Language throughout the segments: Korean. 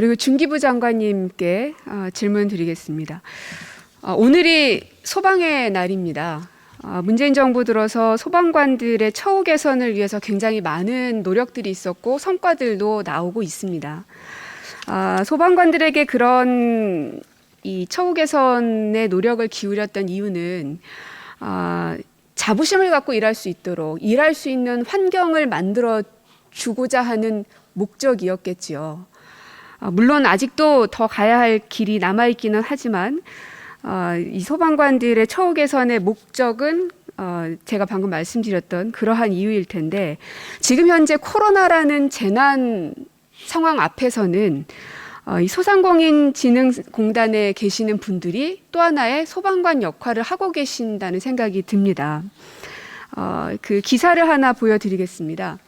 그리고 중기부 장관님께 질문 드리겠습니다. 오늘이 소방의 날입니다. 문재인 정부 들어서 소방관들의 처우 개선을 위해서 굉장히 많은 노력들이 있었고 성과들도 나오고 있습니다. 소방관들에게 그런 이 처우 개선의 노력을 기울였던 이유는 자부심을 갖고 일할 수 있도록 일할 수 있는 환경을 만들어 주고자 하는 목적이었겠지요. 물론 아직도 더 가야 할 길이 남아있기는 하지만 이 소방관들의 처우 개선의 목적은 제가 방금 말씀드렸던 그러한 이유일 텐데, 지금 현재 코로나라는 재난 상황 앞에서는 이 소상공인진흥공단에 계시는 분들이 또 하나의 소방관 역할을 하고 계신다는 생각이 듭니다. 그 기사를 하나 보여드리겠습니다.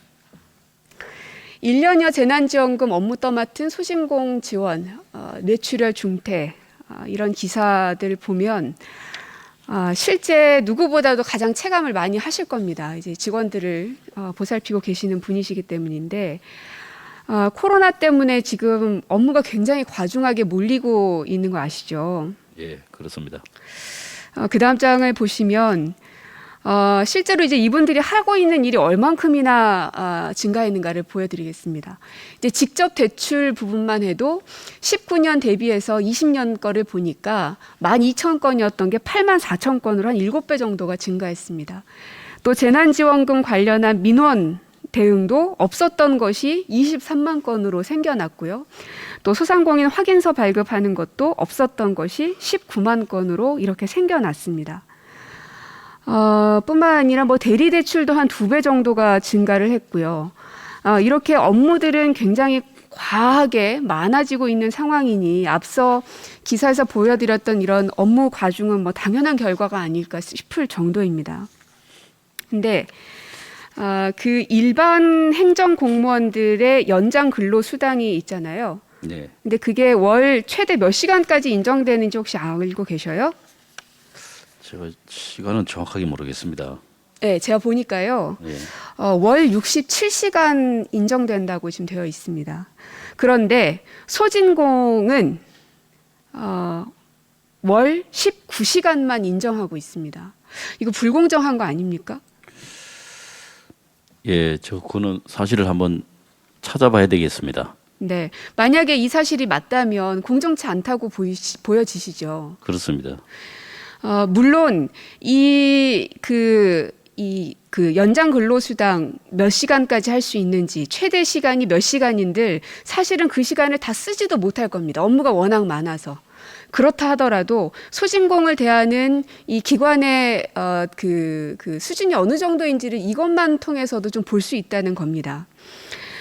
1년여 재난지원금 업무 떠맡은 소진공 지원, 뇌출혈 중퇴, 이런 기사들 보면 실제 누구보다도 가장 체감을 많이 하실 겁니다. 이제 직원들을 보살피고 계시는 분이시기 때문인데, 코로나 때문에 지금 업무가 굉장히 과중하게 몰리고 있는 거 아시죠? 예, 그렇습니다. 그 다음 장을 보시면 실제로 이제 이분들이 하고 있는 일이 얼만큼이나 증가했는가를 보여드리겠습니다. 이제 직접 대출 부분만 해도 19년 대비해서 20년 거를 보니까 12,000건이었던 게 84,000건으로 한 7배 정도가 증가했습니다. 또 재난지원금 관련한 민원 대응도 없었던 것이 23만 건으로 생겨났고요. 또 소상공인 확인서 발급하는 것도 없었던 것이 19만 건으로 이렇게 생겨났습니다. 뿐만 아니라 대리 대출도 한 2배 정도가 증가를 했고요. 이렇게 업무들은 굉장히 과하게 많아지고 있는 상황이니 앞서 기사에서 보여드렸던 이런 업무 과중은 당연한 결과가 아닐까 싶을 정도입니다. 근데 그 일반 행정 공무원들의 연장 근로 수당이 있잖아요. 네. 근데 그게 월 최대 몇 시간까지 인정되는지 혹시 알고 계셔요? 제가 시간은 정확하게 모르겠습니다. 네, 제가 보니까요. 예. 월 67시간 인정된다고 지금 되어 있습니다. 그런데 소진공은 월 19시간만 인정하고 있습니다. 이거 불공정한 거 아닙니까? 예, 그거는 사실을 한번 찾아봐야 되겠습니다. 네, 만약에 이 사실이 맞다면 공정치 않다고 보여지시죠. 그렇습니다. 물론 그 연장 근로수당 몇 시간까지 할 수 있는지, 최대 시간이 몇 시간인들 사실은 그 시간을 다 쓰지도 못할 겁니다. 업무가 워낙 많아서. 그렇다 하더라도 소진공을 대하는 이 기관의 그 수준이 어느 정도인지를 이것만 통해서도 좀 볼 수 있다는 겁니다.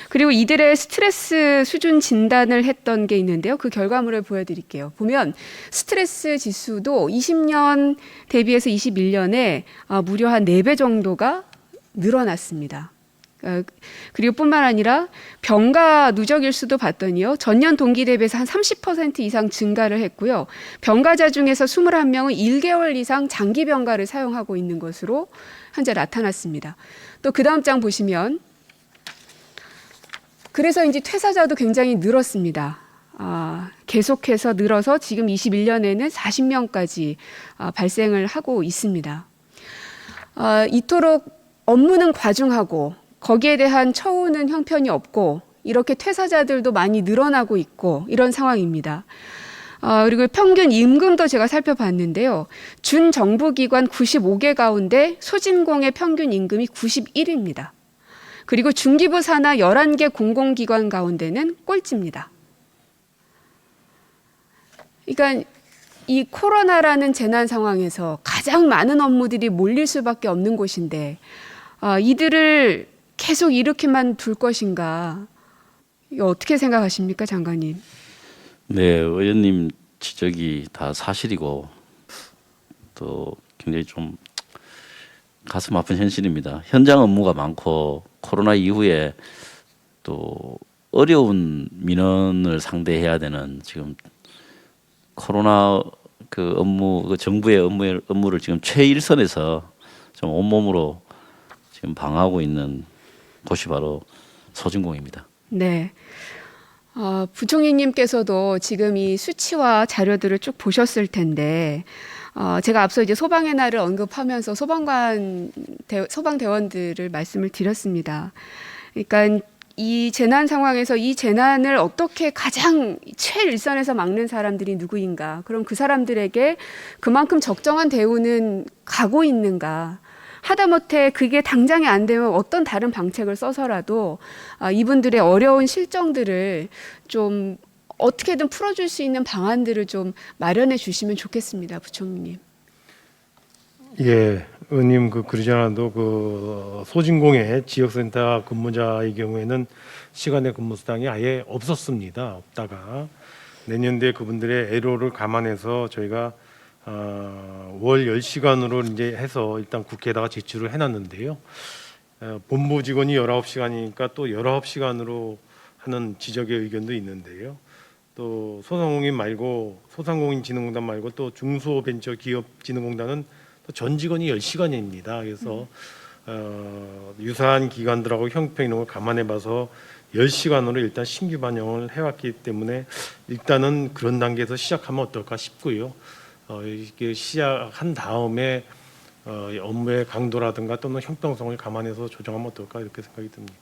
그리고 이들의 스트레스 수준 진단을 했던 게 있는데요. 그 결과물을 보여드릴게요. 보면 스트레스 지수도 20년 대비해서 21년에 무려 한 4배 정도가 늘어났습니다. 그리고 뿐만 아니라 병가 누적 일수도 봤더니요, 전년 동기 대비해서 한 30% 이상 증가를 했고요. 병가자 중에서 21명은 1개월 이상 장기 병가를 사용하고 있는 것으로 현재 나타났습니다. 또 그 다음 장 보시면, 그래서 이제 퇴사자도 굉장히 늘었습니다. 계속해서 늘어서 지금 21년에는 40명까지 발생을 하고 있습니다. 이토록 업무는 과중하고 거기에 대한 처우는 형편이 없고 이렇게 퇴사자들도 많이 늘어나고 있고 이런 상황입니다. 그리고 평균 임금도 제가 살펴봤는데요. 준정부기관 95개 가운데 소진공의 평균 임금이 91입니다. 그리고 중기부 산하 11개 공공기관 가운데는 꼴찌입니다. 그러니까 이 코로나라는 재난 상황에서 가장 많은 업무들이 몰릴 수밖에 없는 곳인데 이들을 계속 이렇게만 둘 것인가? 이거 어떻게 생각하십니까, 장관님? 네, 의원님 지적이 다 사실이고 또 굉장히 좀 가슴 아픈 현실입니다. 현장 업무가 많고 코로나 이후에 또 어려운 민원을 상대해야 되는 지금 코로나 그 업무, 그 정부의 업무를 지금 최일선에서 좀 온몸으로 지금 방어하고 있는 곳이 바로 소진공입니다. 네. 부총리님께서도 지금 이 수치와 자료들을 쭉 보셨을 텐데, 제가 앞서 이제 소방의 날을 언급하면서 소방대원들을 말씀을 드렸습니다. 그러니까 이 재난 상황에서 이 재난을 어떻게 가장 최일선에서 막는 사람들이 누구인가? 그럼 그 사람들에게 그만큼 적정한 대우는 가고 있는가? 하다못해 그게 당장에 안 되면 어떤 다른 방책을 써서라도 이분들의 어려운 실정들을 좀 어떻게든 풀어줄 수 있는 방안들을 좀 마련해 주시면 좋겠습니다, 부총리님. 예, 의원님 그러지 않아도 소진공의 지역센터 근무자의 경우에는 시간의 근무 수당이 아예 없었습니다. 없다가 내년도에 그분들의 애로를 감안해서 저희가 월 10시간으로 이제 해서 일단 국회에다가 제출을 해놨는데요. 본부 직원이 19시간이니까 또 19시간으로 하는 지적의 의견도 있는데요. 또 소상공인진흥공단 말고 또 중소벤처기업진흥공단은 또 전 직원이 10시간입니다. 그래서 유사한 기관들하고 형평 이런 걸 감안해봐서 10시간으로 일단 신규 반영을 해왔기 때문에 일단은 그런 단계에서 시작하면 어떨까 싶고요. 이게 시작한 다음에 업무의 강도라든가 또는 형평성을 감안해서 조정하면 어떨까 이렇게 생각이 듭니다.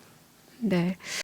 네.